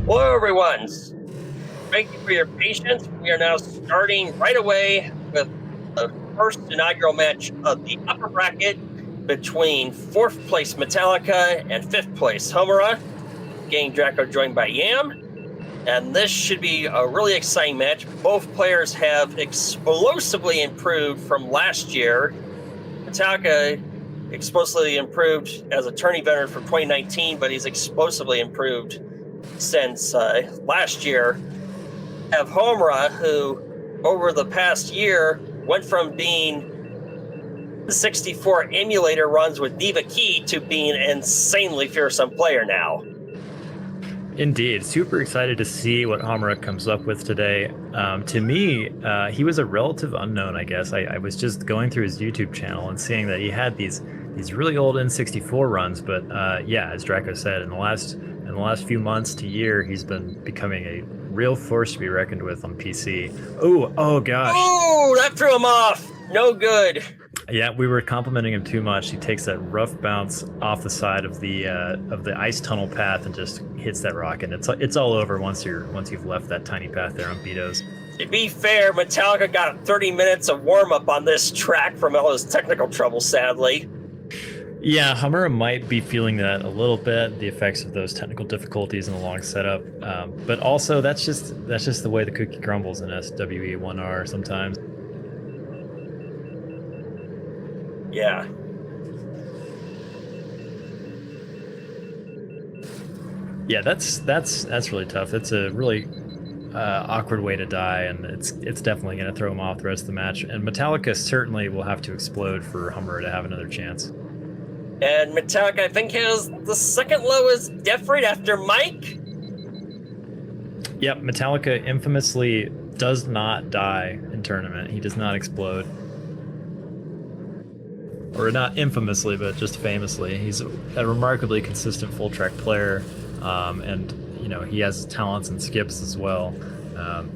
Hello, everyone. Thank you for your patience. We are now starting right away with the first inaugural match of the upper bracket between 4th place Metallica and 5th place Homura. Gang Draco joined by Yam. And this should be a really exciting match. Both players have explosively improved from last year. Metallica explosively improved as a tourney veteran from 2019, but he's explosively improved since last year. Have Homura, who over the past year went from being 64 emulator runs with Diva Key to being an insanely fearsome player now. Indeed. Super excited to see what Homura comes up with today. To me, he was a relative unknown, I guess. I was just going through his YouTube channel and seeing that he had these really old N64 runs, but yeah, as Draco said, in the last few months to year, he's been becoming a real force to be reckoned with on PC. Oh gosh. Oh, that threw him off. No good. Yeah, we were complimenting him too much. He takes that rough bounce off the side of the ice tunnel path and just hits that rock, and it's all over once you've left that tiny path there on Betos. To be fair, Metallica got 30 minutes of warm up on this track from all his technical trouble, sadly. Yeah, Homura might be feeling that a little bit, the effects of those technical difficulties and the long setup. But also, that's just the way the cookie crumbles in SWE1R sometimes. Yeah. Yeah, that's really tough. It's a really awkward way to die, and it's definitely going to throw him off the rest of the match. And Metallica certainly will have to explode for Homura to have another chance. And Metallica, I think, has the second lowest death rate after Mike. Yep, Metallica infamously does not die in tournament. He does not explode. Or not infamously, but just famously. He's a remarkably consistent full track player, and he has talents and skips as well.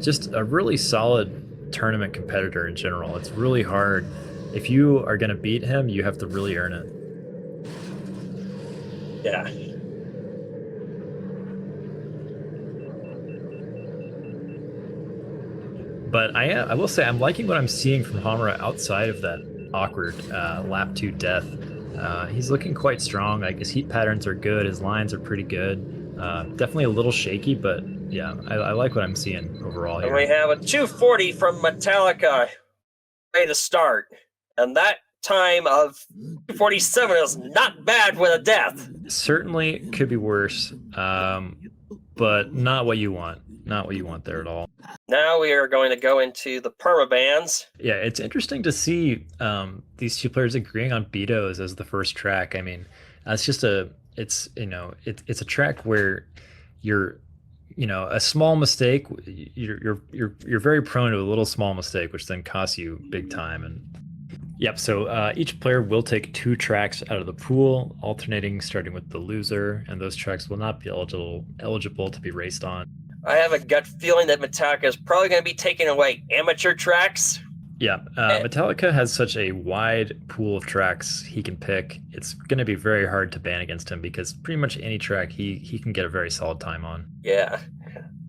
Just a really solid tournament competitor in general. It's really hard. If you are going to beat him, you have to really earn it. Yeah. But I will say I'm liking what I'm seeing from Homura outside of that awkward lap 2 death. He's looking quite strong. Like, his heat patterns are good. His lines are pretty good. Definitely a little shaky, but yeah, I like what I'm seeing overall here. And we have a 240 from Metallica ready to start. And that time of 247 is not bad with a death. Certainly could be worse, but not what you want. Not what you want there at all. Now we are going to go into the permabands. Yeah, it's interesting to see these two players agreeing on Betos as the first track. I mean, it's just it's a track where you're, a small mistake, you're very prone to a little small mistake, which then costs you big time. And yep, so each player will take 2 tracks out of the pool, alternating starting with the loser, and those tracks will not be eligible to be raced on. I have a gut feeling that Metallica is probably going to be taking away amateur tracks. Yeah, Metallica has such a wide pool of tracks he can pick. It's going to be very hard to ban against him because pretty much any track he can get a very solid time on. Yeah,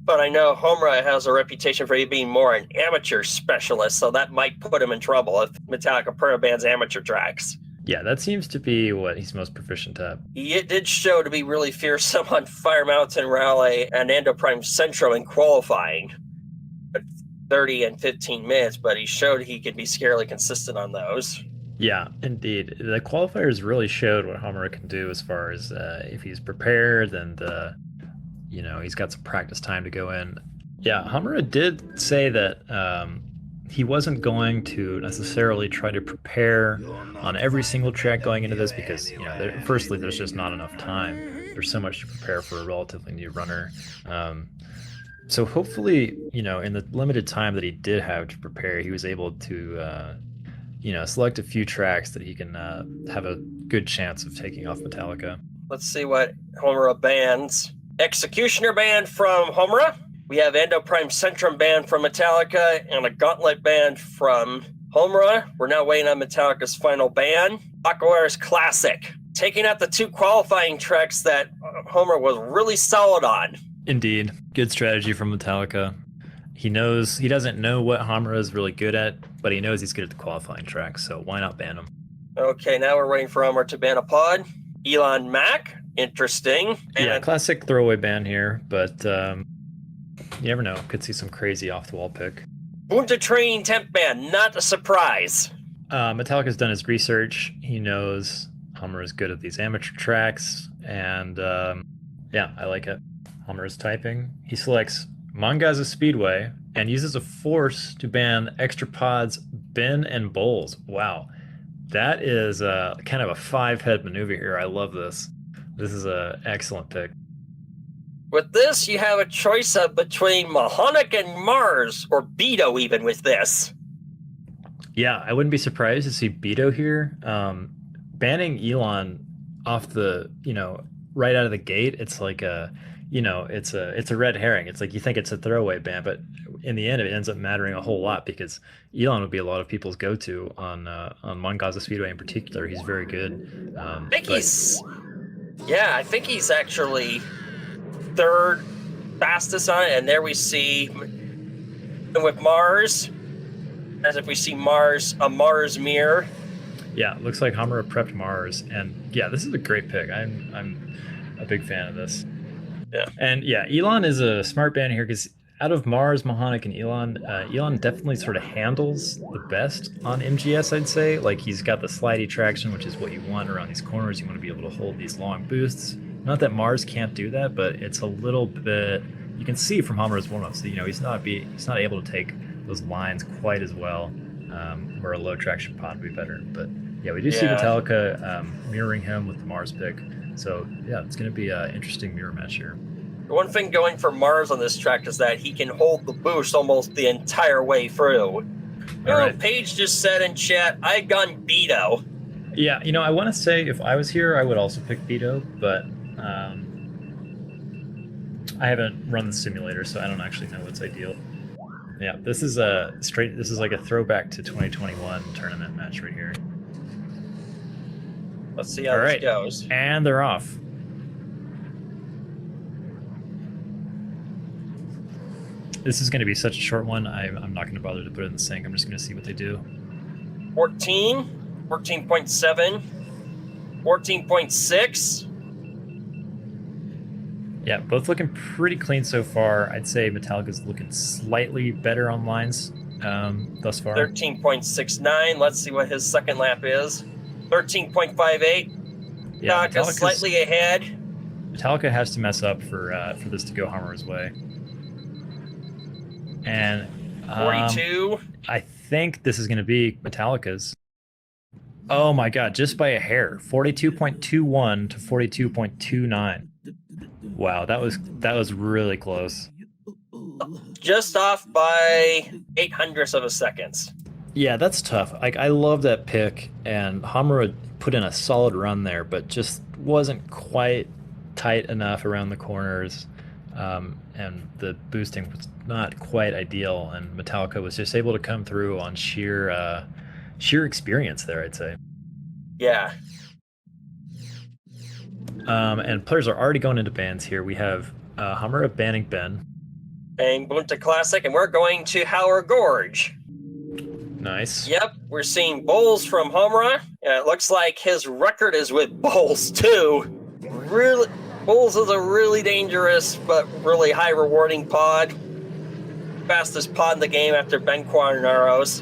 but I know Homura has a reputation for being more an amateur specialist, so that might put him in trouble if Metallica permabans amateur tracks. Yeah, that seems to be what he's most proficient at. He did show to be really fearsome on Fire Mountain Rally and Endoprime Centro in qualifying at 30 and 15 minutes, but he showed he could be scarily consistent on those. Yeah, indeed. The qualifiers really showed what Homura can do as far as if he's prepared and, he's got some practice time to go in. Yeah, Homura did say that he wasn't going to necessarily try to prepare on every single track going into this because, firstly, there's just not enough time. There's so much to prepare for a relatively new runner. So hopefully, in the limited time that he did have to prepare, he was able to, select a few tracks that he can have a good chance of taking off Metallica. Let's see what Homura bans. Executioner band from Homura. We have Endoprime Centrum band from Metallica and a Gauntlet band from Homura. We're now waiting on Metallica's final ban. Aquaware's Classic. Taking out the 2 qualifying tracks that Homura was really solid on. Indeed. Good strategy from Metallica. He doesn't know what Hamura is really good at, but he knows he's good at the qualifying track, so why not ban him? Okay, now we're waiting for Hummer to ban a pod. Elon Mac, interesting. Yeah, And classic throwaway ban here, but you never know. Could see some crazy off-the-wall pick. Bunta training temp ban, not a surprise. Metallica's done his research. He knows Hamura is good at these amateur tracks, and yeah, I like it. Hamura is typing. He selects Mangaza Speedway and uses a force to ban extra pods, bin, and bowls. Wow. That is kind of a 5-head maneuver here. I love this. This is an excellent pick. With this, you have a choice of between Mahonic and Mars, or Beto even with this. Yeah, I wouldn't be surprised to see Beto here. Banning Elon off the, right out of the gate, it's like it's a red herring. It's like you think it's a throwaway ban, but in the end, it ends up mattering a whole lot because Elon would be a lot of people's go-to on Mangaza Speedway in particular. He's very good. I think he's actually third fastest on it, and there we see with Mars, as if we see a Mars mirror. Yeah, looks like Hamura prepped Mars, and yeah, this is a great pick. I'm a big fan of this. Yeah, and yeah, Elon is a smart ban here because out of Mars, Mahonic, and Elon definitely sort of handles the best on MGS. I'd say like he's got the slidey traction, which is what you want around these corners. You want to be able to hold these long boosts. Not that Mars can't do that, but it's a little bit. You can see from Hamura's warm-ups that he's not able to take those lines quite as well. Where a low traction pod would be better. But yeah, we do see Metallica mirroring him with the Mars pick. So yeah, it's going to be an interesting mirror match here. The one thing going for Mars on this track is that he can hold the boost almost the entire way through. Right. Paige just said in chat, I've gone Beto. Yeah, I want to say if I was here, I would also pick Beto, but I haven't run the simulator, so I don't actually know what's ideal. Yeah, this is like a throwback to 2021 tournament match right here. Let's see how this goes. And they're off. This is going to be such a short one. I'm not going to bother to put it in the sync. I'm just going to see what they do. 14, 14.7, 14.6. Yeah, both looking pretty clean so far. I'd say Metallica's looking slightly better on lines thus far. 13.69. Let's see what his second lap is. 13.58. Yeah, Metallica's slightly ahead. Metallica has to mess up for this to go Hamura's way. And 42. I think this is going to be Metallica's. Oh my god, just by a hair. 42.21 to 42.29. Wow, that was really close. Just off by 0.08 of a second. Yeah, that's tough. I love that pick, and Hamura put in a solid run there, but just wasn't quite tight enough around the corners, and the boosting was not quite ideal. And Metallica was just able to come through on sheer experience there, I'd say. Yeah. And players are already going into bans here. We have Hamura banning Ben. And Bunta Classic, and we're going to Howard Gorge. Nice. Yep, we're seeing bowls from Hamura. It looks like his record is with bowls too. Really, bowls is a really dangerous but really high rewarding pod. Fastest pod in the game after Ben Quarnaros.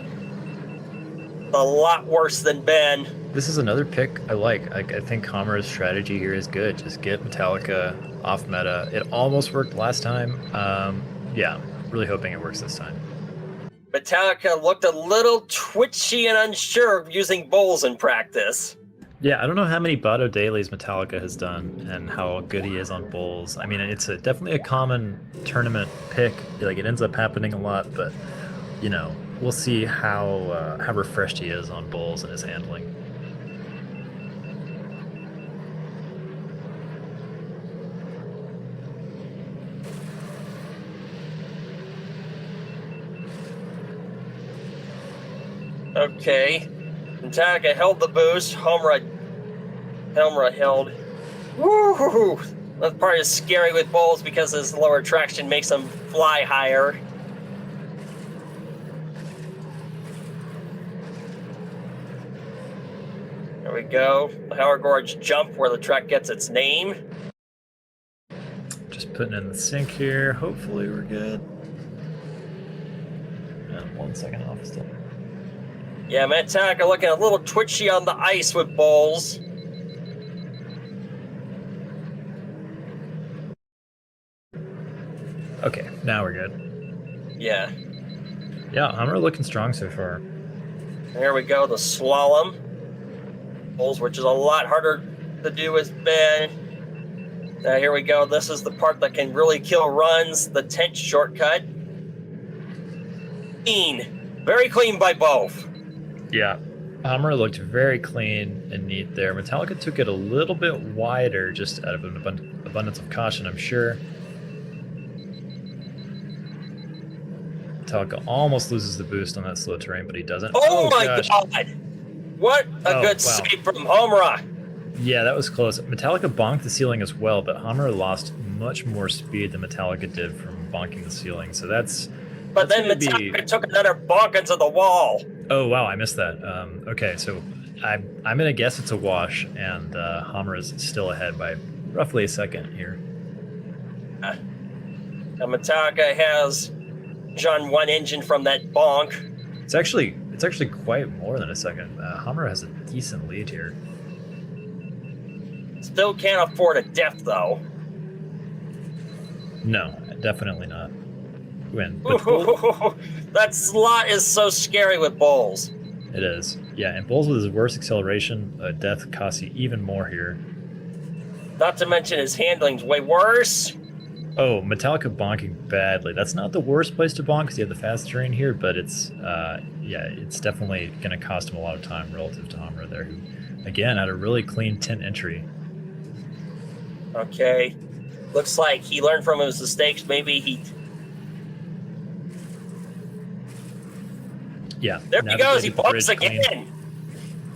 A lot worse than Ben. This is another pick I like. I think Hamura's strategy here is good. Just get Metallica off meta. It almost worked last time. Yeah, really hoping it works this time. Metallica looked a little twitchy and unsure of using bowls in practice. Yeah, I don't know how many Bado dailies Metallica has done and how good he is on bowls. I mean, it's definitely a common tournament pick. Like, it ends up happening a lot, but, we'll see how refreshed he is on bowls and his handling. Okay. Metallica held the boost. Hamura held. Woo! That part is scary with Bulls because his lower traction makes him fly higher. There we go. The Howard Gorge jump where the track gets its name. Just putting in the sync here. Hopefully we're good. And 1 second off still. Yeah, Metallica looking a little twitchy on the ice with Bulls. Okay, now we're good. Yeah. Yeah, Hummer looking strong so far. There we go, the slalom. Bulls, which is a lot harder to do with Ben. Now here we go. This is the part that can really kill runs, the tent shortcut. Clean. Very clean by both. Yeah, Hummer looked very clean and neat there. Metallica took it a little bit wider just out of an abundance of caution, I'm sure. Metallica almost loses the boost on that slow terrain, but he doesn't. Oh my gosh. God! What a good save from Homura. Yeah, that was close. Metallica bonked the ceiling as well, but Hummer lost much more speed than Metallica did from bonking the ceiling. So that's. But then Metallica took another bonk into the wall. Oh wow, I missed that. Okay, so I'm gonna guess it's a wash, and Hummer is still ahead by roughly a second here. Now Metallica has John 1 engine from that bonk. It's actually quite more than a second. Hummer has a decent lead here. Still can't afford a death though. No, definitely not. Win. That slot is so scary with Bulls. It is. Yeah, and Bulls with his worst acceleration, death costs you even more here. Not to mention his handling's way worse. Oh, Metallica bonking badly. That's not the worst place to bonk because you have the fast terrain here, but it's yeah, it's definitely going to cost him a lot of time relative to Hummer there, who again had a really clean 10 entry. Okay, looks like he learned from his mistakes. Maybe he. Yeah. There he goes. He bonks again. Clean.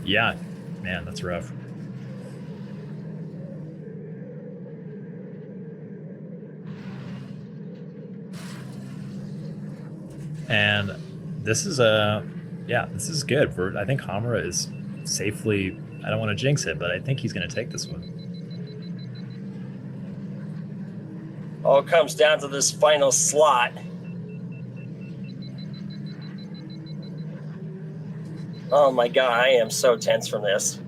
Yeah, man, that's rough. And this is this is good. I think Hamura is safely. I don't want to jinx it, but I think he's going to take this one. All comes down to this final slot. Oh my God, I am so tense from this.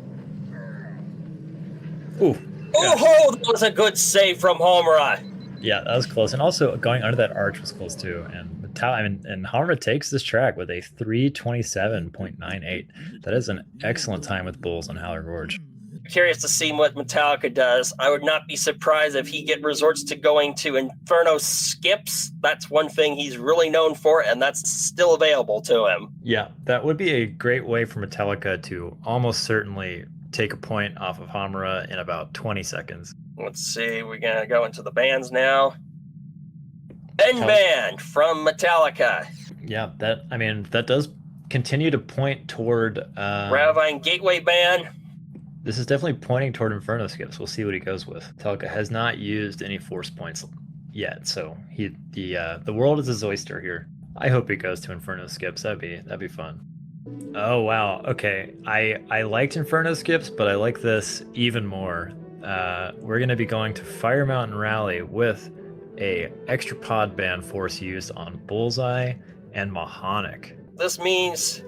Ooh. Oh, that was a good save from Homura. Yeah, that was close, and also going under that arch was close too. And Hamura takes this track with a 3:27.98. That is an excellent time with Bulls on Howard Gorge. Curious to see what Metallica does. I would not be surprised if he resorts to going to Inferno skips. That's one thing he's really known for, and that's still available to him. Yeah, that would be a great way for Metallica to almost certainly take a point off of Hamura in about 20 seconds. Let's see, we're going to go into the bands now. Band from Metallica. Yeah, that does continue to point toward Ravine Gateway Band. This is definitely pointing toward Inferno skips. We'll see what he goes with. Metallica has not used any force points yet, so the world is his oyster here. I hope he goes to Inferno skips. That'd be fun. Oh wow. Okay. I liked Inferno skips, but I like this even more. We're gonna be going to Fire Mountain Rally with a extra pod band force used on Bullseye and Mahonic. This means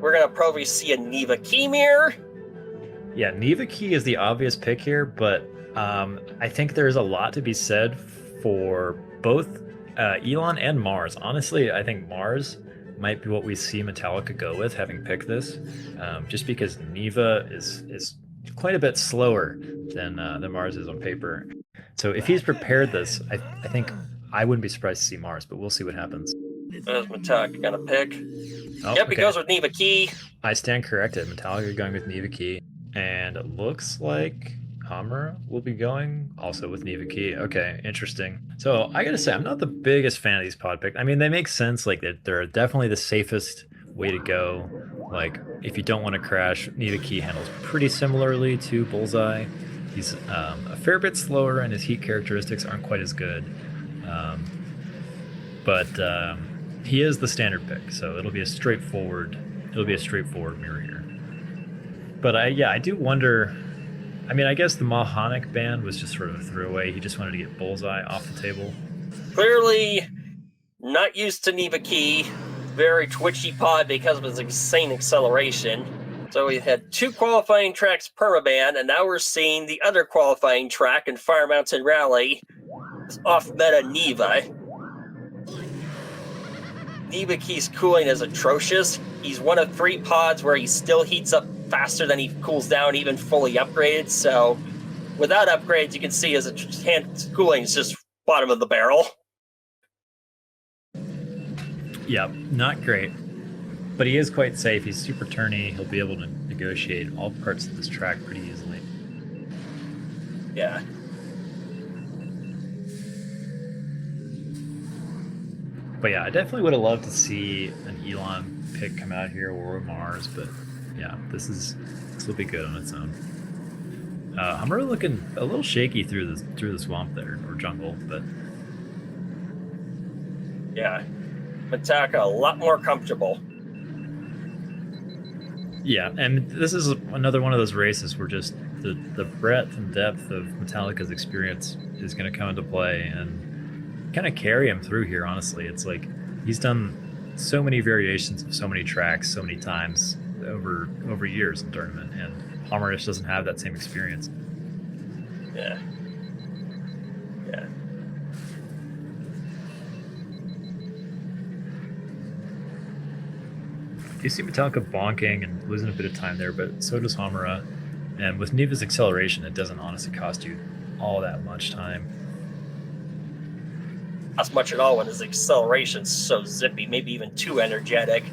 we're gonna probably see a Neva Keymir. Yeah, Neva Key is the obvious pick here, but I think there's a lot to be said for both Elon and Mars. Honestly, I think Mars might be what we see Metallica go with, having picked this, just because Neva is quite a bit slower than Mars is on paper. So if he's prepared this, I think I wouldn't be surprised to see Mars, but we'll see what happens. There's Metallica gonna pick. Oh, yep, he goes with Neva Key. I stand corrected. Metallica going with Neva Key. And it looks like Hamura will be going also with Neva Key. Okay, interesting. So I gotta say, I'm not the biggest fan of these pod picks. I mean, they make sense. Like they're definitely the safest way to go. Like if you don't want to crash, Neva Key handles pretty similarly to Bullseye. He's a fair bit slower, and his heat characteristics aren't quite as good. But he is the standard pick, so it'll be a straightforward mirror here. But I do wonder. I mean, I guess the Mahonic ban was just sort of a throwaway. He just wanted to get Bullseye off the table. Clearly not used to Neva Key. Very twitchy pod because of his insane acceleration. So we had 2 qualifying tracks permaban, and now we're seeing the other qualifying track in Fire Mountain Rally. Off meta Neva. Neva Key's cooling is atrocious. He's one of 3 pods where he still heats up faster than he cools down, even fully upgraded. So without upgrades, you can see his hand cooling is just bottom of the barrel. Yeah, not great. But he is quite safe. He's super turny. He'll be able to negotiate all parts of this track pretty easily. Yeah. But yeah, I definitely would have loved to see an Elon pick come out here or Mars, but yeah, this will be good on its own. Hummer looking a little shaky through the swamp there, or jungle, but yeah, Metallica a lot more comfortable. Yeah, and this is another one of those races where just the breadth and depth of Metallica's experience is going to come into play and kind of carry him through here. Honestly, it's like he's done so many variations of so many tracks, so many times over years in tournament, and Hummer just doesn't have that same experience. Yeah. You see Metallica bonking and losing a bit of time there, but so does Hamura. And with Neva's acceleration, it doesn't honestly cost you all that much time. Not much at all when his acceleration's so zippy, maybe even too energetic.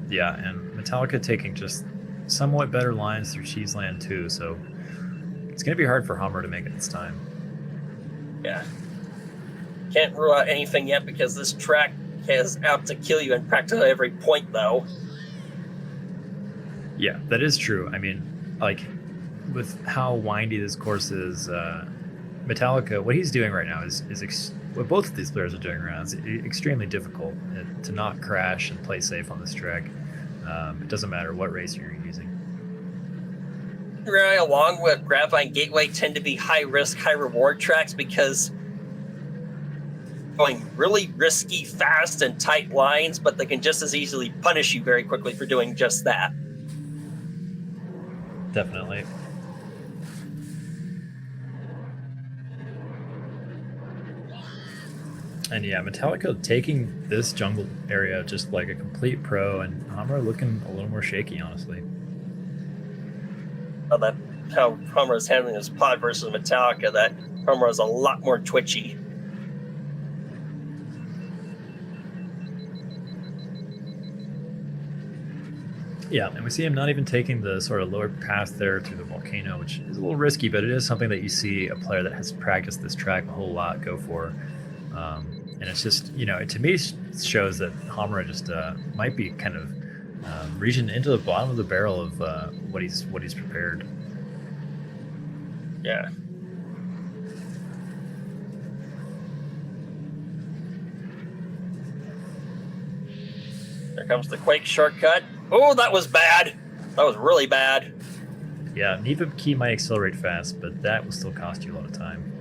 Yeah, and Metallica taking just somewhat better lines through Cheeseland too, so it's going to be hard for Hammer to make it this time. Yeah. Can't rule out anything yet because this track is out to kill you in practically every point, though. Yeah, that is true. I mean, like, with how windy this course is, Metallica, what he's doing right now is what both of these players are doing right now is extremely difficult to not crash and play safe on this track. It doesn't matter what race you're using. Right along with Graphite Gateway tend to be high risk, high reward tracks because going really risky, fast, and tight lines, but they can just as easily punish you very quickly for doing just that. Definitely. And yeah, Metallica taking this jungle area just like a complete pro, and Hammer looking a little more shaky, honestly. That how Hummer is handling his pod versus Metallica, that Hummer is a lot more twitchy. Yeah, and we see him not even taking the sort of lower path there through the volcano, which is a little risky, but it is something that you see a player that has practiced this track a whole lot go for. And it's just, to me, shows that Hamura just might be kind of reaching into the bottom of the barrel of what he's prepared. Yeah. There comes the Quake shortcut. Oh, that was bad. That was really bad. Yeah, Neva Key might accelerate fast, but that will still cost you a lot of time.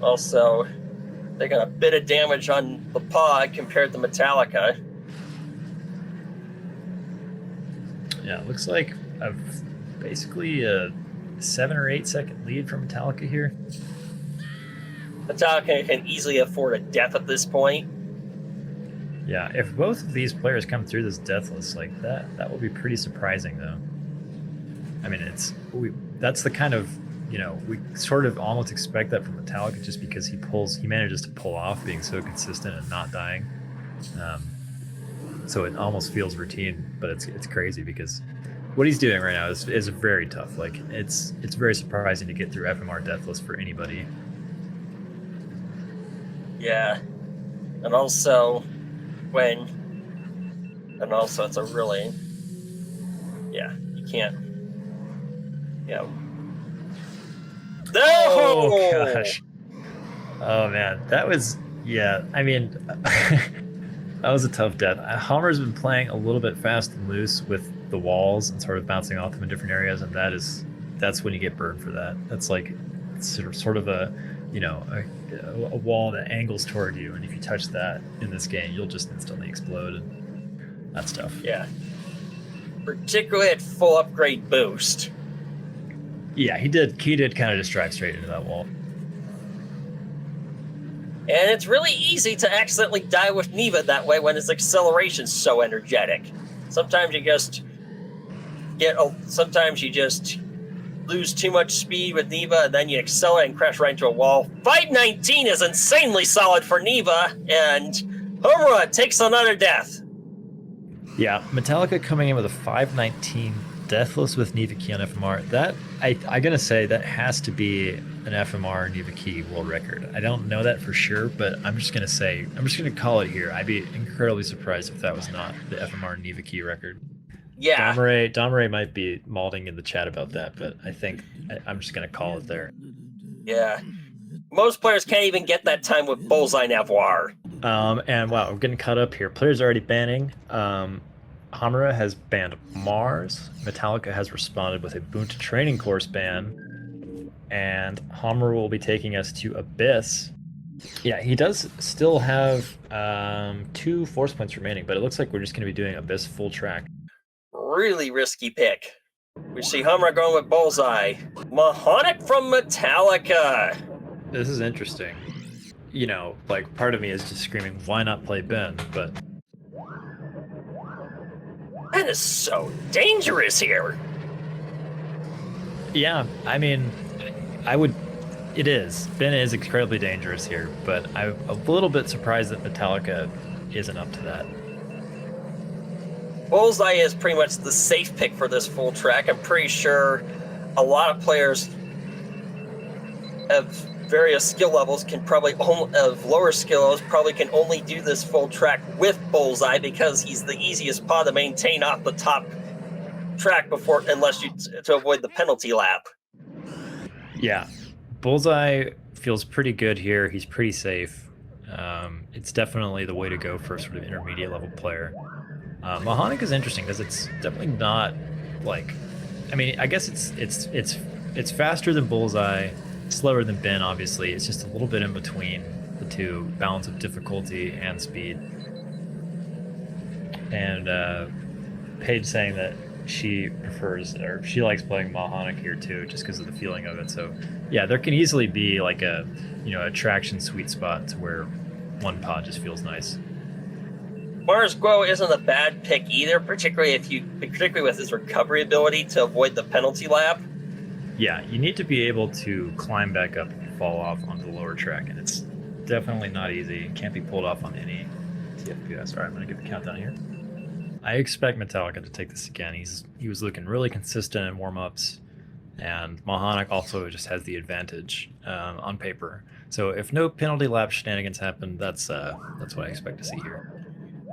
Also, taking a bit of damage on the pod compared to Metallica. Yeah, it looks like basically a 7 or 8 second lead from Metallica here. Metallica can easily afford a death at this point. Yeah, if both of these players come through this deathless like that will be pretty surprising, though. I mean, that's the kind of, we sort of almost expect that from Metallica just because he manages to pull off being so consistent and not dying. So it almost feels routine, but it's crazy because what he's doing right now is very tough. Like it's very surprising to get through FMR deathless for anybody. Yeah. And also it's a really, yeah, you can't, no! Oh gosh. Oh man, that was, yeah. I mean, that was a tough death. Hammer's been playing a little bit fast and loose with the walls and sort of bouncing off them in different areas, and that's when you get burned for that. That's like sort of a a wall that angles toward you, and if you touch that in this game, you'll just instantly explode, and that's tough. Yeah. Particularly at full upgrade boost. Yeah, he did kind of just drive straight into that wall. And it's really easy to accidentally die with Neva that way when his acceleration's so energetic. Sometimes you just lose too much speed with Neva, and then you accelerate and crash right into a wall. 519 is insanely solid for Neva, and Homura takes another death. Yeah, Metallica coming in with a 519 deathless with Neva key on FMR. That I gotta say that has to be an FMR Neva key world record. I don't know that for sure, but I'm just gonna call it here. I'd be incredibly surprised if that was not the FMR Neva key record. Yeah. Domare might be malding in the chat about that, but I think I'm just gonna call it there. Yeah. Most players can't even get that time with Bullseye Navoir. And wow, we're getting caught up here. Players are already banning. Hamura has banned Mars. Metallica has responded with a Bunta training course ban. And Hamura will be taking us to Abyss. Yeah, he does still have 2 force points remaining, but it looks like we're just going to be doing Abyss full track. Really risky pick. We see Hamura going with Bullseye. Mahonic from Metallica. This is interesting. You know, like, part of me is just screaming, why not play Ben? But Ben is so dangerous here. Yeah, I mean, it is. Ben is incredibly dangerous here, but I'm a little bit surprised that Metallica isn't up to that. Bullseye is pretty much the safe pick for this full track. I'm pretty sure a lot of players of various skill levels of lower skill levels probably can only do this full track with Bullseye because he's the easiest pod to maintain off the top track to avoid the penalty lap. Yeah, Bullseye feels pretty good here. He's pretty safe. It's definitely the way to go for a sort of intermediate level player. Mahonic is interesting because it's definitely not like, I mean, I guess it's faster than Bullseye, slower than Ben, obviously. It's just a little bit in between the two, balance of difficulty and speed. And Paige saying that she likes playing Mahonic here too, just because of the feeling of it. So yeah, there can easily be like a traction sweet spot to where one pod just feels nice. Mars Guo isn't a bad pick either, particularly with his recovery ability to avoid the penalty lap. Yeah, you need to be able to climb back up if you fall off onto the lower track, and it's definitely not easy. It can't be pulled off on any TFPS. All right, I'm going to give the countdown here. I expect Metallica to take this again. He was looking really consistent in warm-ups, and Mahonic also just has the advantage on paper. So if no penalty lap shenanigans happen, that's what I expect to see here.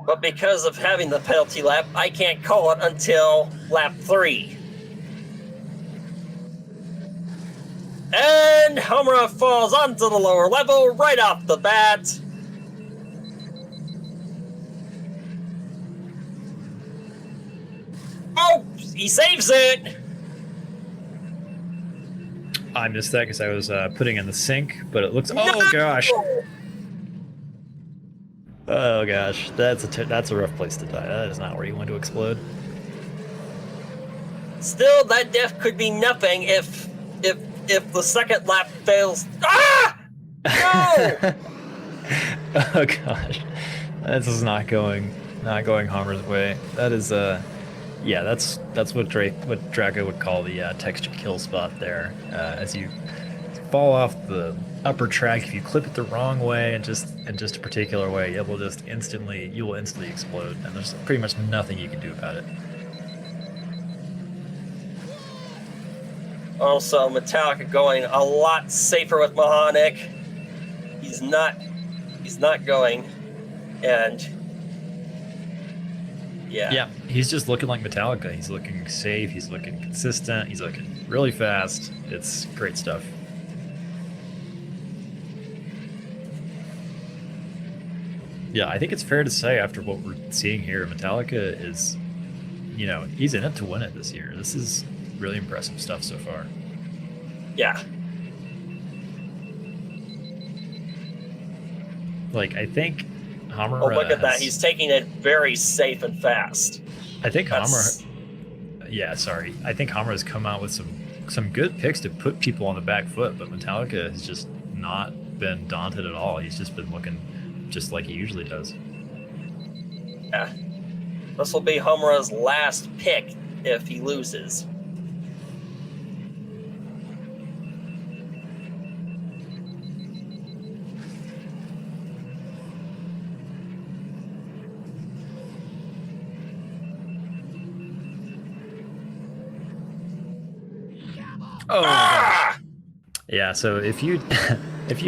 But because of having the penalty lap, I can't call it until lap 3. And Homura falls onto the lower level right off the bat. Oh, he saves it. I missed that because I was putting in the sink, but it looks. Oh gosh. Oh gosh, that's a rough place to die. That is not where you want to explode. Still, that death could be nothing if the second lap fails. Ah! No! Oh gosh, this is not going Homer's way. That is yeah, that's what Draco would call the texture kill spot there. As you fall off the upper track, if you clip it the wrong way and just a particular way, you will instantly explode, and there's pretty much nothing you can do about it. Also, Metallica going a lot safer with Mahonic. He's he's not going. And Yeah, he's just looking like Metallica. He's looking safe. He's looking consistent. He's looking really fast. It's great stuff. Yeah, I think it's fair to say after what we're seeing here, Metallica is, he's in it to win it this year. This is really impressive stuff so far. Yeah. Like, I think Hamura. Oh, look at that. He's taking it very safe and fast. I think Hamura. Yeah, sorry. I think Hamura has come out with some good picks to put people on the back foot, but Metallica has just not been daunted at all. He's just been looking just like he usually does. Yeah. This will be Hamura's last pick if he loses. Oh, yeah. So if you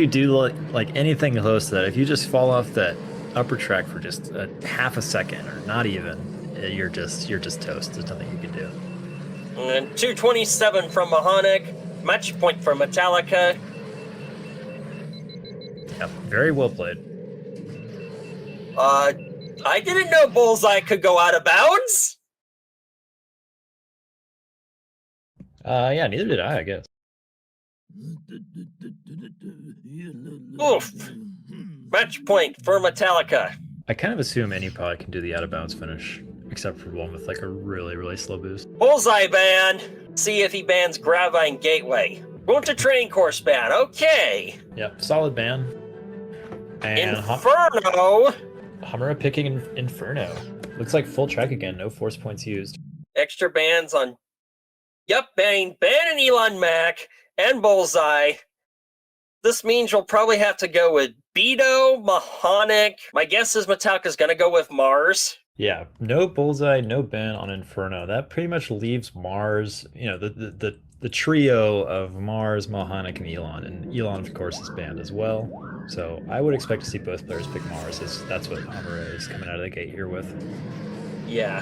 do like anything close to that, if you just fall off that upper track for just a half a second or not even, you're just toast. There's nothing you can do. And 227 from Mahonic, match point for Metallica. Yeah, very well played. I didn't know Bullseye could go out of bounds. Yeah, neither did I guess. Oof. Match point for Metallica. I kind of assume any pod can do the out of bounds finish, except for one with like a really, really slow boost. Bullseye ban. See if he bans Gravine Gateway. Going to training course ban. Okay. Yep, solid ban. And Inferno. Hamura picking Inferno. Looks like full track again, no force points used. Extra bans on. Yep, banning Elon Mac and Bullseye. This means you'll probably have to go with Beto, Mahonic. My guess is Metallica's going to go with Mars. Yeah, no Bullseye, no ban on Inferno. That pretty much leaves Mars, the trio of Mars, Mahonic, and Elon. And Elon, of course, is banned as well. So I would expect to see both players pick Mars. That's what Hamura is coming out of the gate here with. Yeah.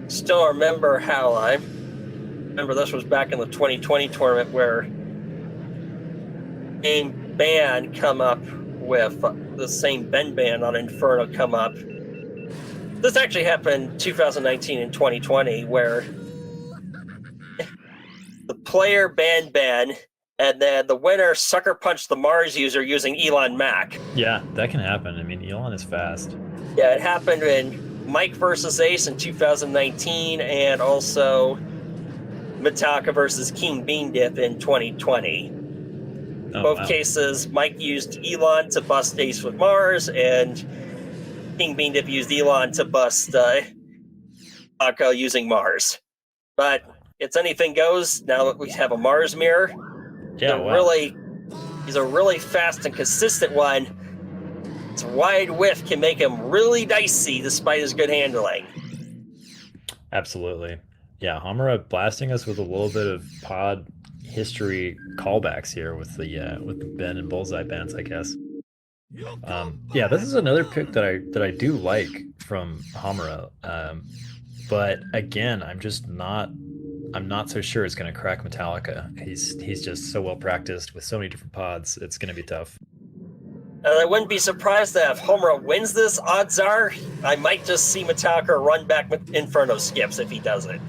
Still remember how this was back in the 2020 tournament where a ban come up with the same Ben ban on Inferno come up. This actually happened 2019 and 2020 where the player banned Ben and then the winner sucker punched the Mars user using Elon Mac. Yeah, that can happen. I mean, Elon is fast. Yeah, it happened in Mike versus Ace in 2019 and also Metallica versus King Bean Dip in 2020. Both cases, Mike used Elon to bust Ace with Mars, and King Bean Dip used Elon to bust Taco using Mars. But it's anything goes now that we have a Mars mirror. Yeah, wow. He's a really fast and consistent one. Its wide width can make him really dicey despite his good handling. Absolutely. Yeah, Hamura blasting us with a little bit of pod history callbacks here with the Ben and Bullseye bans, I guess. Yeah, this is another pick that I do like from Hamura. But again, I'm not so sure it's going to crack Metallica. He's just so well practiced with so many different pods. It's going to be tough. And I wouldn't be surprised that if Hamura wins this, odds are I might just see Metallica run back with Inferno skips if he does it.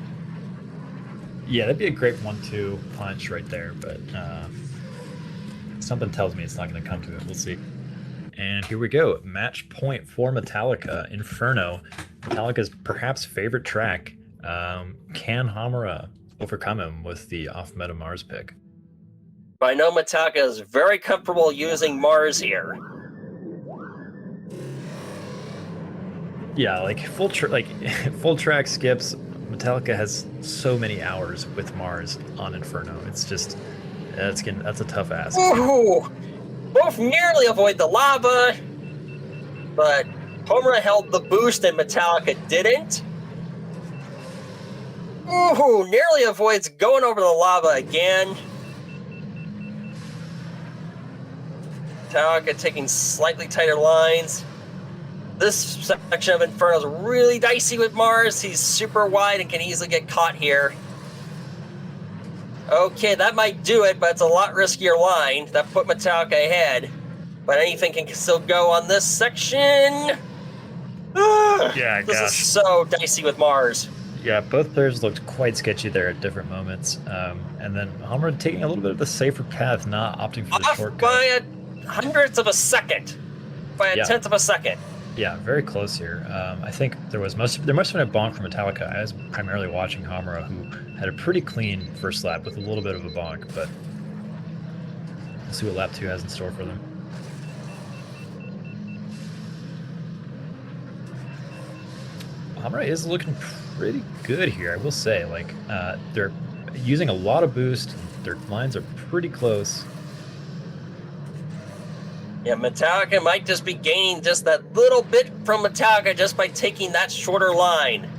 Yeah, that'd be a great 1-2 punch right there, but something tells me it's not going to come to it. We'll see. And here we go. Match point for Metallica. Inferno. Metallica's perhaps favorite track. Can Hamura overcome him with the off-meta Mars pick? But I know Metallica is very comfortable using Mars here. Yeah, like full track skips. Metallica has so many hours with Mars on Inferno. It's just that's a tough ask. Ooh, both nearly avoid the lava, but Hamura held the boost and Metallica didn't. Ooh, nearly avoids going over the lava again. Metallica taking slightly tighter lines. This section of Inferno is really dicey with Mars. He's super wide and can easily get caught here. Okay, that might do it, but it's a lot riskier line. That put Metallica ahead. But anything can still go on this section. Yeah, this gosh. is so dicey with Mars. Yeah, both players looked quite sketchy there at different moments. And then Hamra taking a little bit of the safer path, not opting for the Off shortcut. by a hundredth of a second. By a tenth of a second. Yeah, very close here. I think there must have been a bonk from Metallica. I was primarily watching Hamra, who had a pretty clean first lap with a little bit of a bonk, but we'll see what lap 2 has in store for them. Hamra is looking pretty good here, I will say. Like, they're using a lot of boost. Their lines are pretty close. Yeah, Metallica might just be gaining just that little bit from Metallica just by taking that shorter line.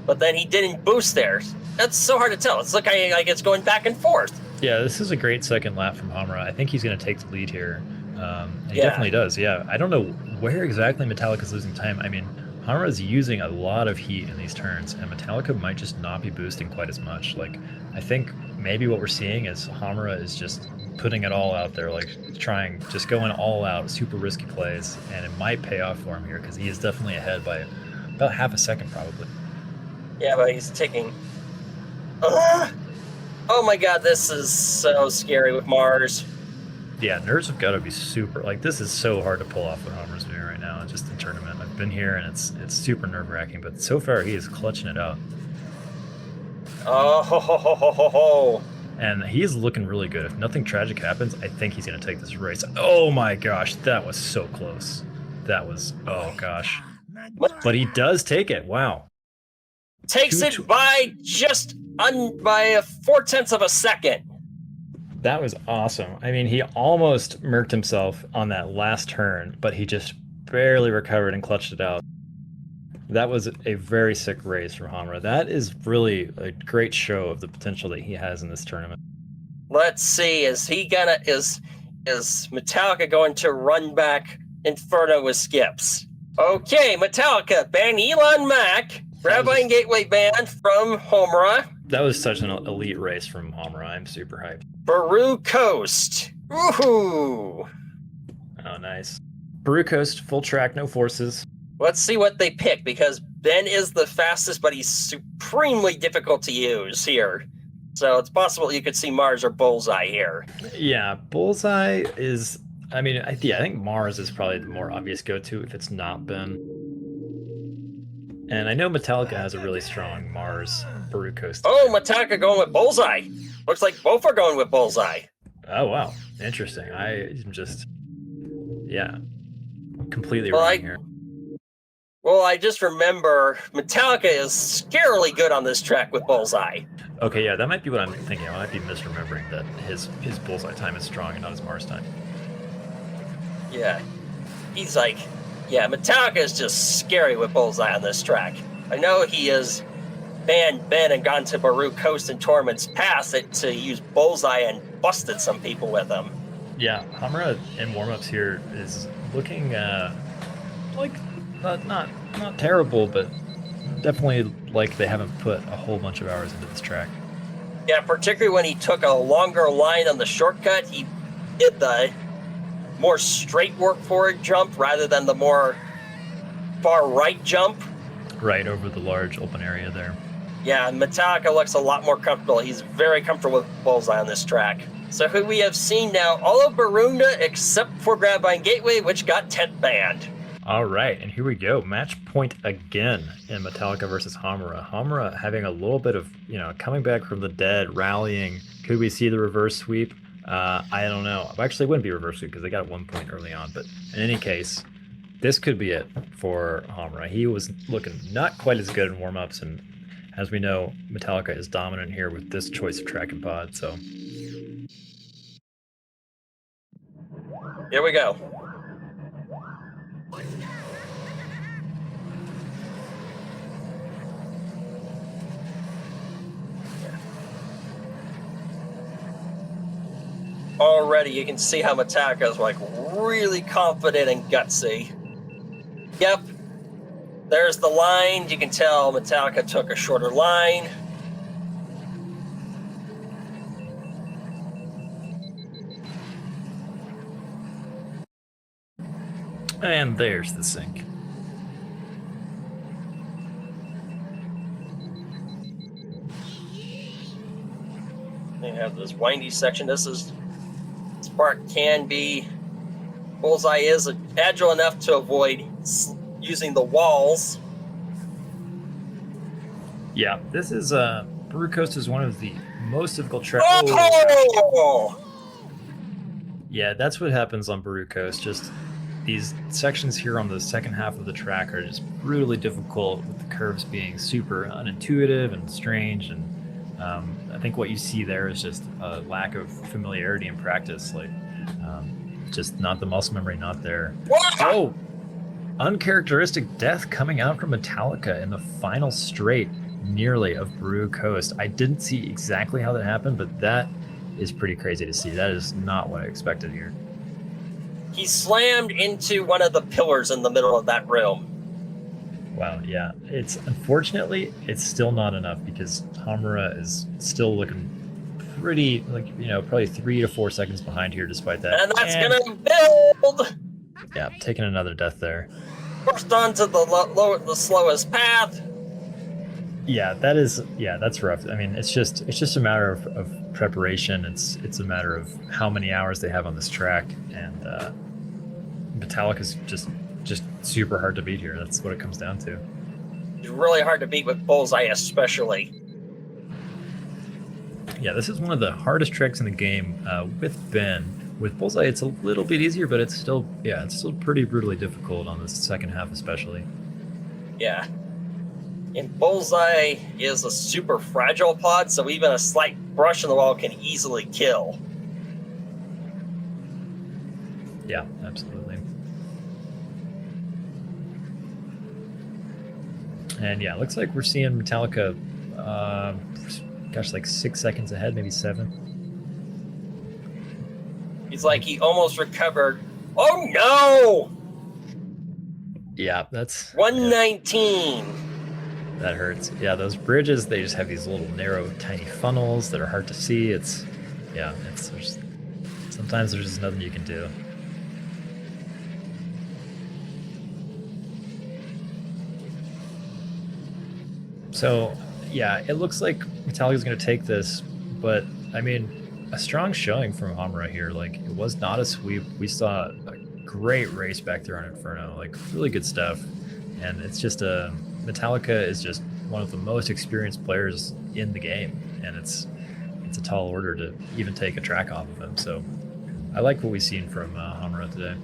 But then he didn't boost there. That's so hard to tell. It's looking like it's going back and forth. Yeah, this is a great second lap from Hamra. I think he's going to take the lead here. And he definitely does, yeah. I don't know where exactly Metallica's losing time. I mean, Hamra is using a lot of heat in these turns, and Metallica might just not be boosting quite as much. Like, I think maybe what we're seeing is Hamra is just putting it all out there, like just going all out, super risky plays, and it might pay off for him here because he is definitely ahead by about half a second probably. Yeah, but he's taking... Oh my god, this is so scary with Mars. Yeah, nerves have got to be super... Like, this is so hard to pull off what Hamra's doing right now, just in tournament. I've been here, and it's super nerve-wracking, but so far he is clutching it out. Oh, ho, ho, ho, ho, ho, ho. And he's looking really good. If nothing tragic happens, I think he's going to take this race. Oh my gosh, that was so close. That was... Oh gosh. But he does take it. Wow. Takes it by just by a 0.4 of a second. That was awesome. I mean, he almost murked himself on that last turn, but he just barely recovered and clutched it out. That was a very sick race from Hamra. That is really a great show of the potential that he has in this tournament. Let's see, is Metallica going to run back Inferno with skips? Okay, Metallica ban Elon Mac, Rabbi and Gateway ban from Hamra. That was such an elite race from Hamra. I'm super hyped. Baru Coast. Woohoo! Oh, nice. Baru Coast, full track, no forces. Let's see what they pick, because Ben is the fastest, but he's supremely difficult to use here. So it's possible you could see Mars or Bullseye here. Yeah, Bullseye is... I mean, I think Mars is probably the more obvious go-to if it's not Ben. And I know Metallica has a really strong Mars Baru Coast. Oh, Metallica going with Bullseye. Looks like both are going with Bullseye. Oh, wow. Interesting. I'm just... Yeah. Completely wrong here. Well, I just remember Metallica is scarily good on this track with Bullseye. Okay, yeah, that might be what I'm thinking. I might be misremembering that his Bullseye time is strong and not his Mars time. Yeah. He's like... Yeah, Metallica is just scary with Bullseye on this track. I know he has banned Ben and gone to Baru Coast and tournaments past it to use Bullseye and busted some people with him. Yeah, Hamra in warm-ups here is looking like not terrible, but definitely like they haven't put a whole bunch of hours into this track. Yeah, particularly when he took a longer line on the shortcut, he did the more straight work forward jump rather than the more far right jump. Right over the large open area there. Yeah, and Metallica looks a lot more comfortable. He's very comfortable with Bullseye on this track. So who we have seen now, all of Barunda except for Grabine Gateway, which got 10th banned. All right, and here we go. Match point again in Metallica versus Hamra. Hamra having a little bit of, coming back from the dead, rallying. Could we see the reverse sweep? I don't know. Actually, it wouldn't be reverse sweep because they got 1 point early on. But in any case, this could be it for Hamra. He was looking not quite as good in warm-ups, and as we know, Metallica is dominant here with this choice of track and pod. So here we go. Already, you can see how Metallica is like really confident and gutsy. Yep, there's the line. You can tell Metallica took a shorter line. And there's the sink. You have this windy section. This part can be. Bullseye is agile enough to avoid using the walls. Yeah, this is Brew Coast is one of the most difficult tracks. Oh! Yeah, that's what happens on Brew Coast. Just these sections here on the second half of the track are just brutally difficult, with the curves being super unintuitive and strange. And I think what you see there is just a lack of familiarity and practice. Like, just not the muscle memory, not there. Oh, uncharacteristic death coming out from Metallica in the final straight, nearly, of Brew Coast. I didn't see exactly how that happened, but that is pretty crazy to see. That is not what I expected here. He slammed into one of the pillars in the middle of that room. Wow, yeah. It's unfortunately, it's still not enough, because Hamura is still looking pretty, like, you know, probably 3 to 4 seconds behind here despite that. And that's gonna build! Yeah, taking another death there. Forced onto the slowest path. Yeah, that's rough. I mean, it's just a matter of preparation. It's a matter of how many hours they have on this track, and Metallica's just super hard to beat here. That's what it comes down to. It's really hard to beat with Bullseye, especially. Yeah, this is one of the hardest tracks in the game with Ben. With Bullseye, it's a little bit easier, but it's still pretty brutally difficult on the second half, especially. Yeah. And Bullseye is a super fragile pod, so even a slight brush on the wall can easily kill. Yeah, absolutely. And yeah, it looks like we're seeing Metallica, like 6 seconds ahead, maybe 7. He's like, he almost recovered. Oh no! Yeah, that's 119. Yeah. That hurts. Yeah, those bridges, they just have these little narrow, tiny funnels that are hard to see. Sometimes there's just nothing you can do. So, yeah, it looks like Metallica's going to take this, but, I mean, a strong showing from Hamura here. Like, it was not a sweep. We saw a great race back there on Inferno. Like, really good stuff. And it's just Metallica is just one of the most experienced players in the game, and it's a tall order to even take a track off of him. So I like what we've seen from Hamura today.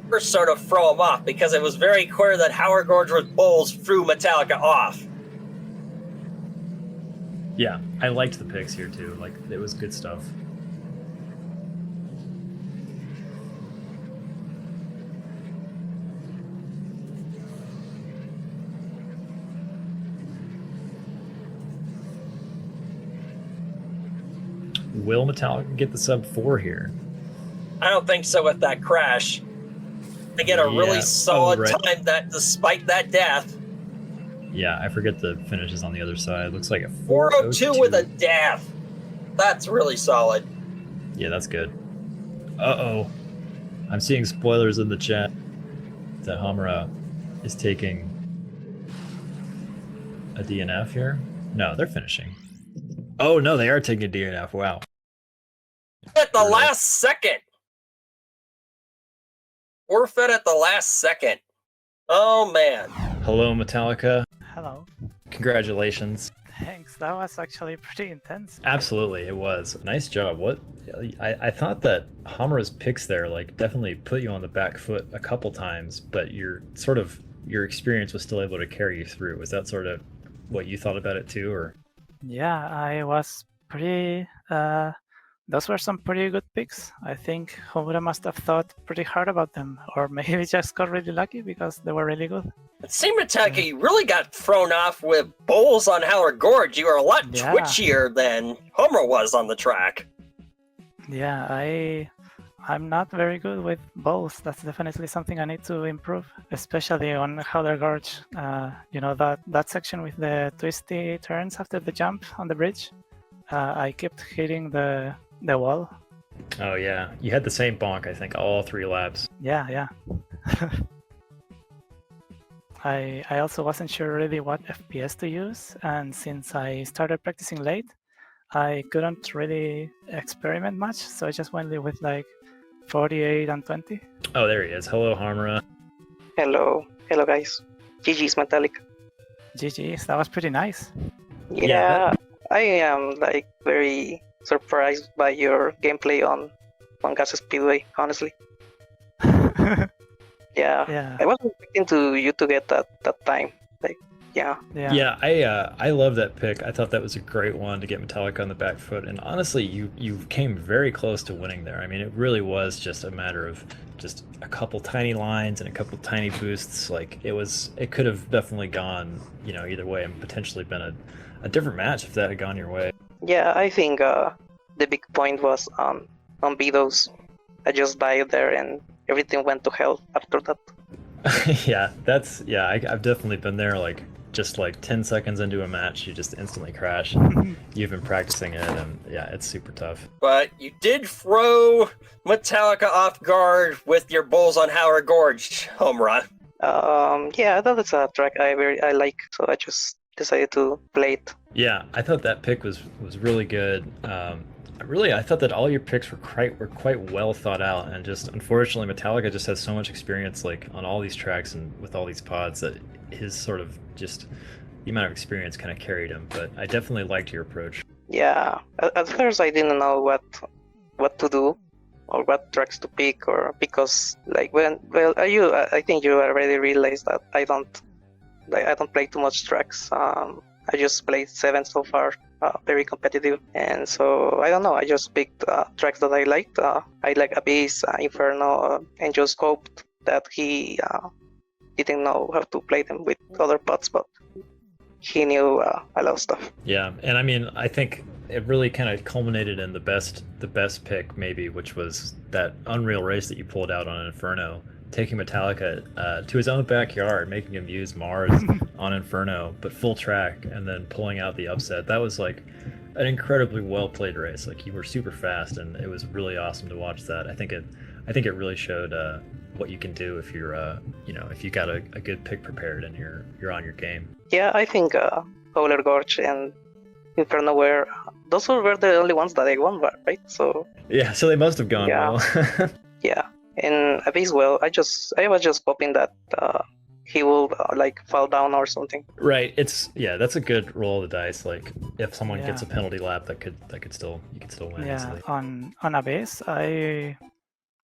First sort of throw him off, because it was very clear that Howard Gorge with Bulls threw Metallica off. Yeah, I liked the picks here too. Like, it was good stuff. Will Metallica get the sub 4 here? I don't think so with that crash. They get a really solid time that despite that death. Yeah, I forget the finishes on the other side. Looks like a 402 with a death. That's really solid. Yeah, that's good. Uh-oh. I'm seeing spoilers in the chat that Hamura is taking a DNF here. No, they're finishing. Oh, no, they are taking a DNF. Wow. At the last second. Forfeit at the last second. Oh, man. Hello, Metallica. Hello. Congratulations. Thanks. That was actually pretty intense. Absolutely, it was. Nice job. What I thought that Hamura's picks there like definitely put you on the back foot a couple times, but your experience was still able to carry you through. Was that sort of what you thought about it too, or? Yeah, I was pretty those were some pretty good picks. I think Homura must have thought pretty hard about them, or maybe just got really lucky because they were really good. It seemed Metallica, you really got thrown off with bowls on Howard Gorge. You were a lot twitchier than Homer was on the track. Yeah, I'm not very good with bows. That's definitely something I need to improve, especially on Howler Gorge. You know, that section with the twisty turns after the jump on the bridge. I kept hitting the wall. Oh yeah, you had the same bonk, I think, all 3 laps. Yeah. I also wasn't sure really what FPS to use, and since I started practicing late, I couldn't really experiment much, so I just went with like 48 and 20. Oh, there he is. Hello, Hamura. Hello guys. GG's Metallica. GG's, that was pretty nice. Yeah, I am like very surprised by your gameplay on Gas Speedway, honestly. Yeah. I wasn't expecting you to get that time. Like, yeah. I love that pick. I thought that was a great one to get Metallica on the back foot, and honestly, you came very close to winning there. I mean, it really was just a matter of just a couple tiny lines and a couple tiny boosts. Like it could have definitely gone, you know, either way, and potentially been a different match if that had gone your way. Yeah, I think the big point was on Bedos. I just died there and everything went to hell after that. I've definitely been there. Like just like 10 seconds into a match, you just instantly crash. You've been practicing it, and yeah, it's super tough. But you did throw Metallica off guard with your Bulls on Howard Gorge home run. Yeah, I thought it's a track I like, so I just decided to play it. Yeah, I thought that pick was really good. I thought that all your picks were quite well thought out, and just unfortunately Metallica just has so much experience like on all these tracks and with all these pods that his sort of just the amount of experience kind of carried him. But I definitely liked your approach. Yeah, at first I didn't know what to do or what tracks to pick, or because like I think you already realized that I don't play too much tracks. I just played 7 so far, very competitive, and so I don't know. I just picked tracks that I liked. I like Abyss, Inferno, and just hoped that he didn't know how to play them with other pods, but he knew a lot of stuff. Yeah, and I mean, I think it really kind of culminated in the best pick maybe, which was that Unreal race that you pulled out on Inferno, taking Metallica to his own backyard, making him use Mars on Inferno, but full track, and then pulling out the upset. That was like an incredibly well played race. Like you were super fast, and it was really awesome to watch that. I think it really showed what you can do if you're if you got a good pick prepared and you're on your game. Yeah, I think Howler Gorge and Inferno were the only ones that I won, right? So yeah, so they must have gone well. Yeah. And Abyss, well, I was just hoping that he will like fall down or something. Right. That's a good roll of the dice. Like if someone gets a penalty lap, you could still win. Yeah. Easily. On Abyss,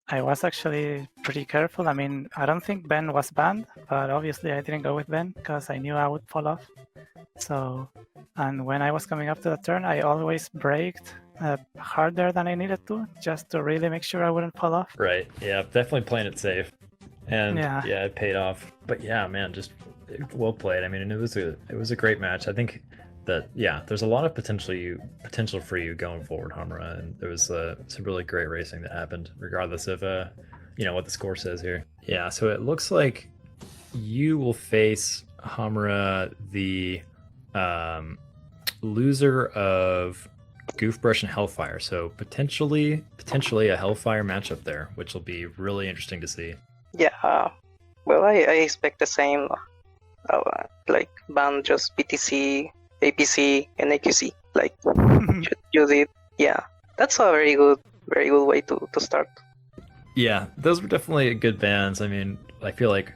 I was actually pretty careful. I mean, I don't think Ben was banned, but obviously I didn't go with Ben because I knew I would fall off. So, and when I was coming up to the turn, I always braked harder than I needed to, just to really make sure I wouldn't fall off. Right. Yeah. Definitely playing it safe, and yeah, it paid off. But yeah, man, just well played. I mean, it was a great match. I think that there's a lot of potential for you going forward, Hamura, and there was some really great racing that happened, regardless of what the score says here. Yeah. So it looks like you will face Hamura, the loser of Goofbrush and Hellfire, so potentially a Hellfire matchup there, which will be really interesting to see. Yeah, well, I expect the same, like ban just BTC, APC, and AQC, like you did. Yeah, that's a very good way to start. Yeah, those were definitely good bans. I mean, I feel like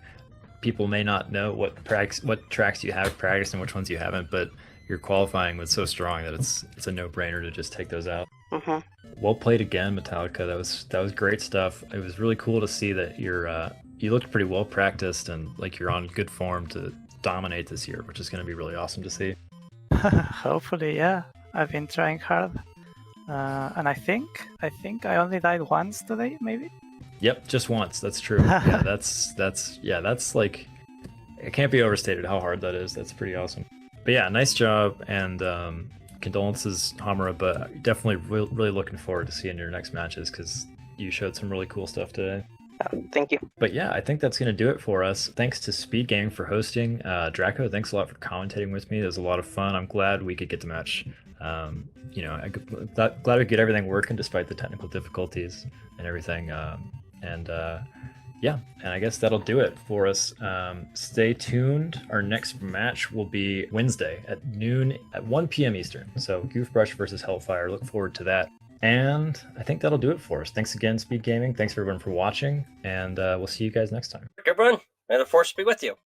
people may not know what tracks you have practiced and which ones you haven't, but your qualifying was so strong that it's a no-brainer to just take those out. Mm-hmm. Well played again, Metallica. That was great stuff. It was really cool to see that you looked pretty well practiced and like you're on good form to dominate this year, which is going to be really awesome to see. Hopefully, yeah. I've been trying hard, and I think I only died once today, maybe. Yep, just once. That's true. Yeah, that's like, it can't be overstated how hard that is. That's pretty awesome. But yeah, nice job, and condolences, Hamura, but definitely really looking forward to seeing your next matches because you showed some really cool stuff today. Thank you. But yeah, I think that's going to do it for us. Thanks to Speed Gaming for hosting. Draco, thanks a lot for commentating with me. It was a lot of fun. I'm glad we could get the match. Glad we get everything working despite the technical difficulties and everything. Yeah, and I guess that'll do it for us. Stay tuned. Our next match will be Wednesday at noon at 1 p.m. Eastern. So Goofbrush versus Hellfire. Look forward to that. And I think that'll do it for us. Thanks again, Speed Gaming. Thanks everyone for watching, and we'll see you guys next time. Everyone, may the force be with you.